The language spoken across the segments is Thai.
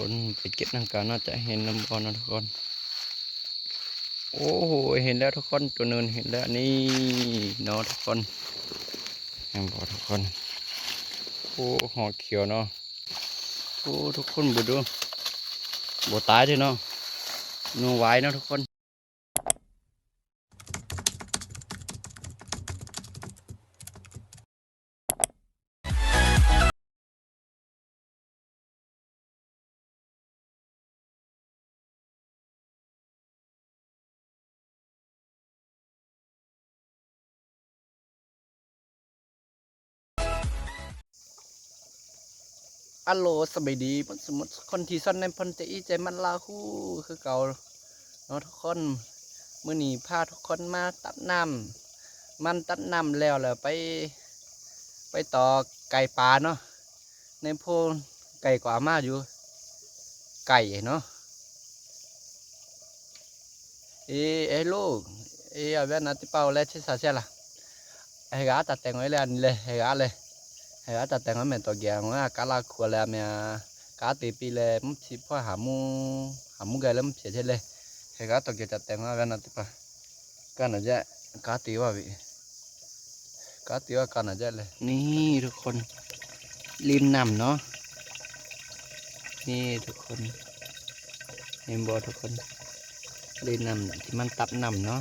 คนไปเก็บนังกาน่าจะเห็นน้ำบอลนะทุกคนโอ้โหเห็นแล้วทุกคนตัวเนินเห็นแล้วนี่เนาะทุกคนเห็นบอทุกคนโอ้หอเขียวเนาะโอ้ทุกคนบุดูบัวตายด้วยเนาะนูไว้เนาะทุกคนอัลโหลสบายดีสมมติคนที่ซ่อนในพนจะอีใจมันลาคู่คือเก่าเนาะทุกคนมื้อนี้พาทุกคนมาตัดน้ำมันตัดน้ำแล้วไปต่อไก่ป่าเนาะในโพนไก่กว่ามาอยู่ไก่เนาะเอ้ลูกเอาเว้นนัดที่เป่าแล้วใช่สาเสียล่ะไอ้กาตัดแต่งไว้แล้วนี่เลยไอ้กาเลยไอ้กาตัดแต่งไว้เหมือนตัวเกียงว่ากาลาขวดแล้วเมียกาตีปีเลยมันชิพ่อหามูไก่แล้วมันเสียเช่เลยไอ้กาตัวเกียตัดแต่งไว้เว้นนัดที่ป่ากันอาจจะกาตีว่าวิกาตีว่ากันอาจจะเลยนี่ทุกคนริมน้ำเนาะนี่ทุกคนเห็นบ่ทุกคนริมน้ำที่มันตับน้ำเนาะ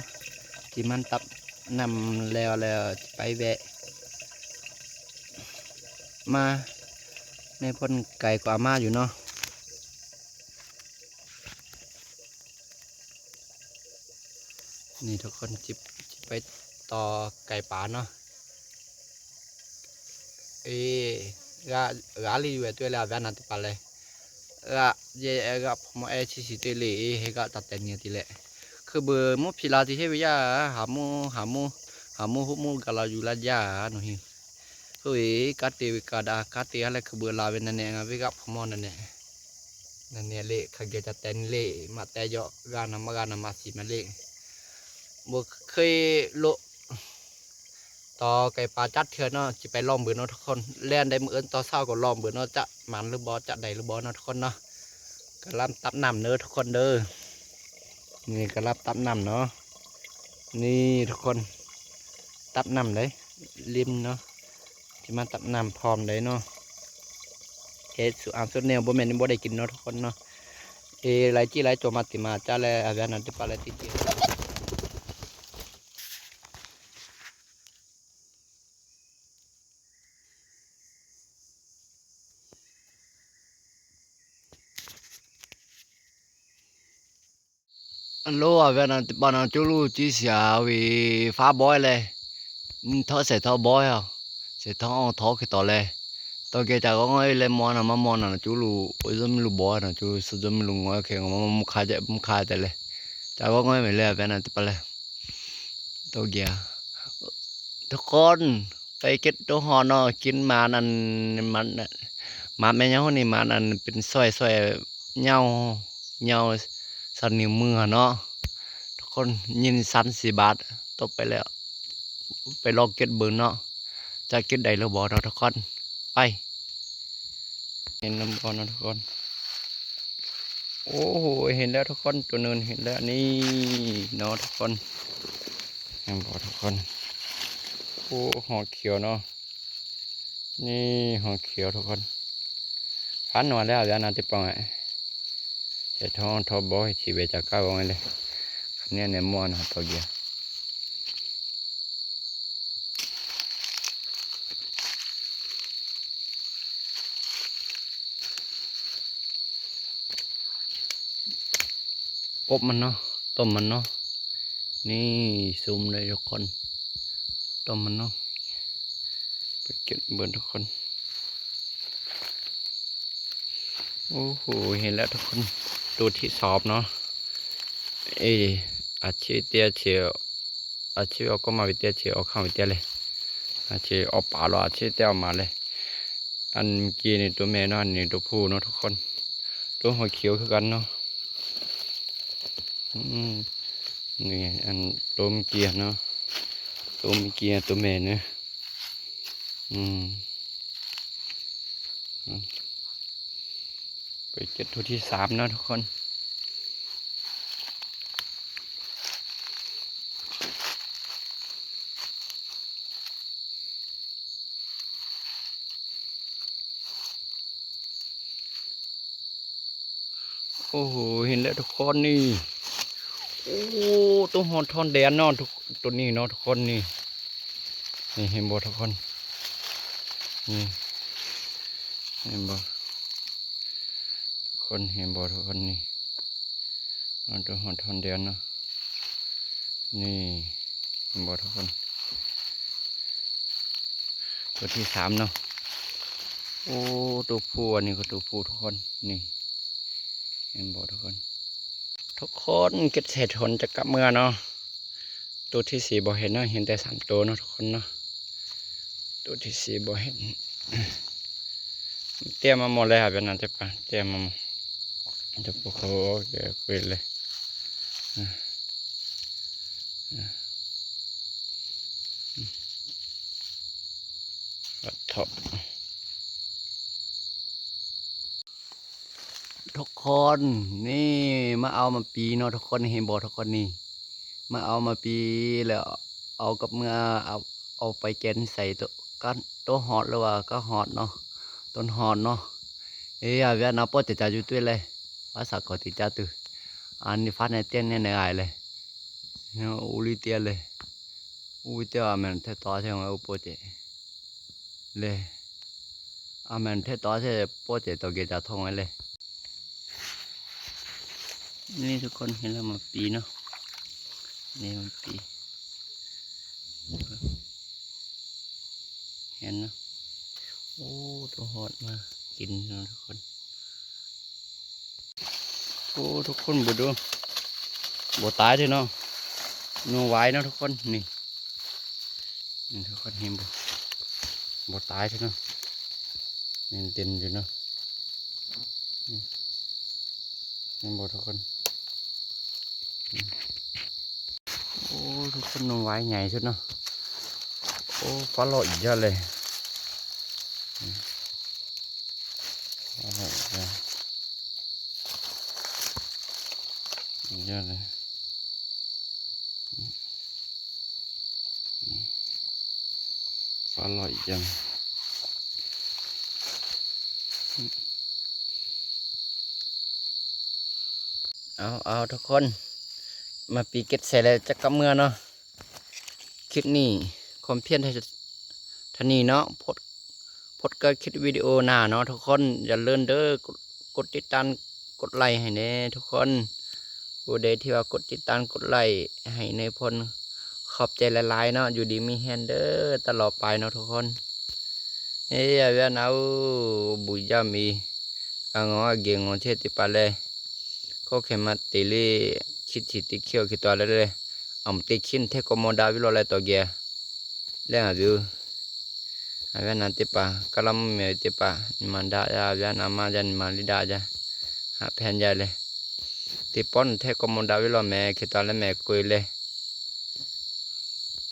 ที่มันตับน้ำแล้วไปแวะมาในพ่นไก่กว่ามาอยู่เนาะนี่ทุกคนจิบไปต่อไก่ป่าเนาะกาลีอยู่ตัวแล้วแวนนัดปาเลยผมชิตัวเลยกตัดแต่เนี่ยทีแหละคือเบอร์มุพิลาที่เฮวิยาหามูหุมูกาลาอยู่ลาญาหนูฮิเฮ้ยกาเตวิกาดากาเตอะไรคือเบอร์ลาเวนนั่นเองวิกับผมนั่นเนี่ยเละขยันจะแต่นเละมาแต่เยอะกานมาสีมาเละบุเคยโลต่อไก่ปลาจัดเถื่อนเนาะจะไปล้อมเบือเนาะทุกคนเล่นได้มืออื่นต่อเศร้าก็ล้อมเบือเนาะจะมันหรือบอจะได้หรือบอเนาะทุกคนเนาะกระลำตับน้ำเนื้อทุกคนเด้อนี่กระลำตับน้ำเนาะนี่ทุกคนตับน้ำเลยริมเนาะที่มันตับน้ำพร้อมเลยเนาะสุอันสุดแนวบ่แม่นบ่ได้กินเนาะทุกคนเนาะไรจี้ไรโจมาติมาจ้าแลอาการนั้นจะปลาไรติเจียอันโลอาการนั้นปานาจูลูจีเสียวีฟ้าบอยเลยท่อเสร็จท่อบอยอ่ะเสร็จท่อคือต่อเลยตอนแกจากก็ง่ายเลยมอนะจูลูโอ้ยจะไม่รู้บอยนะจูสุดจะไม่รู้ง่ายแข่งมุขายแต่เลยจากก็ง่ายไม่เลยอาการนั้นไปเลยตัวแกทุกคนไปเก็ตตัวหอเนาะกินมานั่นมันมาแม่เนานี่มานั่นเป็นซอยเหย้าสันนิ้วมือเนาะทุกคนยินสัน4 บาทตกไปแล้วไปลองเก็ตเบิ่งเนาะจะเก็ตได้หรือบ่เนาะทุกคนไปเห็นน้ำบอลนะทุกคนโอ้โหเห็นแล้วทุกคนตัวเนินเห็นแล้วนี่เนาะทุกคนเห็นบ่ทุกคนโอ้หอเขียวเนาะนี่หอเขียวทุกคนพันนอนแล้วเดี๋ยวนาติปองไงเห็ดท้องทอบอยชีเวจากก้าวไงเลยเนี่ยเนี่ยม้วนตัวเกียอบมันเนาะต้มมันเนาะนี่ซูมเลยทุกคนต้มมันเนาะไปเก็บเบิร์นทุกคนโอ้โหเห็นแล้วทุกคนตัวที่สอบเนาะอาชีพเตี้ยเชียวอาชีพเอาก็มาวิเตี้ยเชียวเอาข้าววิเตี้ยเลยอาชีพเอาป่าเราอาชีพเตี้ยมาเลยอันกี้นี่ตัวแม่เนาะอันนี้ตัวผู้เนาะทุกคนตัวหัวเขียวคือกันเนาะนี่อันตัวมเกียเนาะตัวมเกียตัวแม่เนาะไป เก็บตัวที่3นะทุกคนโอ้โหเห็นแล้วทุกคนนี่โอ้ตัวหอนทอนแดนเนาะทุกตัวนี้เนาะทุกคนนี่เห็นบ่ทุกคนนี่เห็นบ่ทุกคนเห็นบ่ทุกคนนี่ตัวหอนทอนแดนเนาะนี่เห็นบ่ทุกคนตัวที่3เนาะโอ้ตัวผู้อันนี้ก็ตัวผู้ทุกคนนี่เห็นบ่ทุกคนเก็บเศษผลจะกลับเมื่อเนาะตัวที่4บ่เห็นเนาะเห็นแต่3ตัวเนาะทุกคนเนาะตัวที่4บ่เห็นเตรียมมาหมดเลยครับเป็นนั่นจะปะเตรียมมาจะพวกเขาแกคุยเลยท็อปทุกคนนี่มาเอามาปีเนาะทุกคนเห็นบ่ทุกคนนี่มาเอามาปีแล้วเอากับเมื่อเอาไปแกนใส่ตัวหอดหรือว่าก็หอดเนาะต้นหอดเนาะเวียนเอาปอจะอยู่ตัวเลยภาษากอติจ่าตัวอันนี้ฟ้าในเตี้ยนเนี่ยในไอเลยอุลิเตียเลยอุลิเตียมันเทต่อใช่ไหมอุปเจเลยมันเทต่อใช่ปอเจตัวเกจะทงไว้เลยนี่ทุกคนเห็นแล้วมาปีเนาะนี่มันปีเห็นเนาะโอ้ตัวหอดมากินเนาะทุกคนโอ้ทุกคนบุดูบ่ตายด้วยเนาะนัวไว้เนาะทุกคนนี่ทุกคนเห็นบ่ตายด้วยเนาะนี่เต็มอยู่เนาะเห็นบ่ทุกคนโอ้ทุกคนนัวไว้ใหญ่สุดเนาะโอ้ปลาหลอดเยอะเลยปลาหลอดเยอะเลยปลาหลอดยังเอาทุกคนมาปีเก็ตเสร็จแล้วจะกำเมื่อเนาะคลิปนี้ความเพียรท่านี้เนาะพดก็คลิปวิดีโอหน้าเนาะทุกคนอย่าลืมเด้อกดติดตามกดไลค์ให้แน่ทุกคนผู้ใดที่ว่ากดติดตามกดไลค์ให้ในพลขอบใจหลายๆเนาะอยู่ดีมีแฮนเดอร์ตลอดไปเนาะทุกคนเวียนเอาบุญยามีงอเกียงงอเทติปาเลยก็แค่มาตีลีคิดติเขียวคิดตัวเลยตีขินเทคโมดาวิโลเลยตัวเกียเรื่องอะไรnanti pa kalau mau itu pa manda ya nama dan malida aja penjale tipon te komoda wilo me kita le me kuile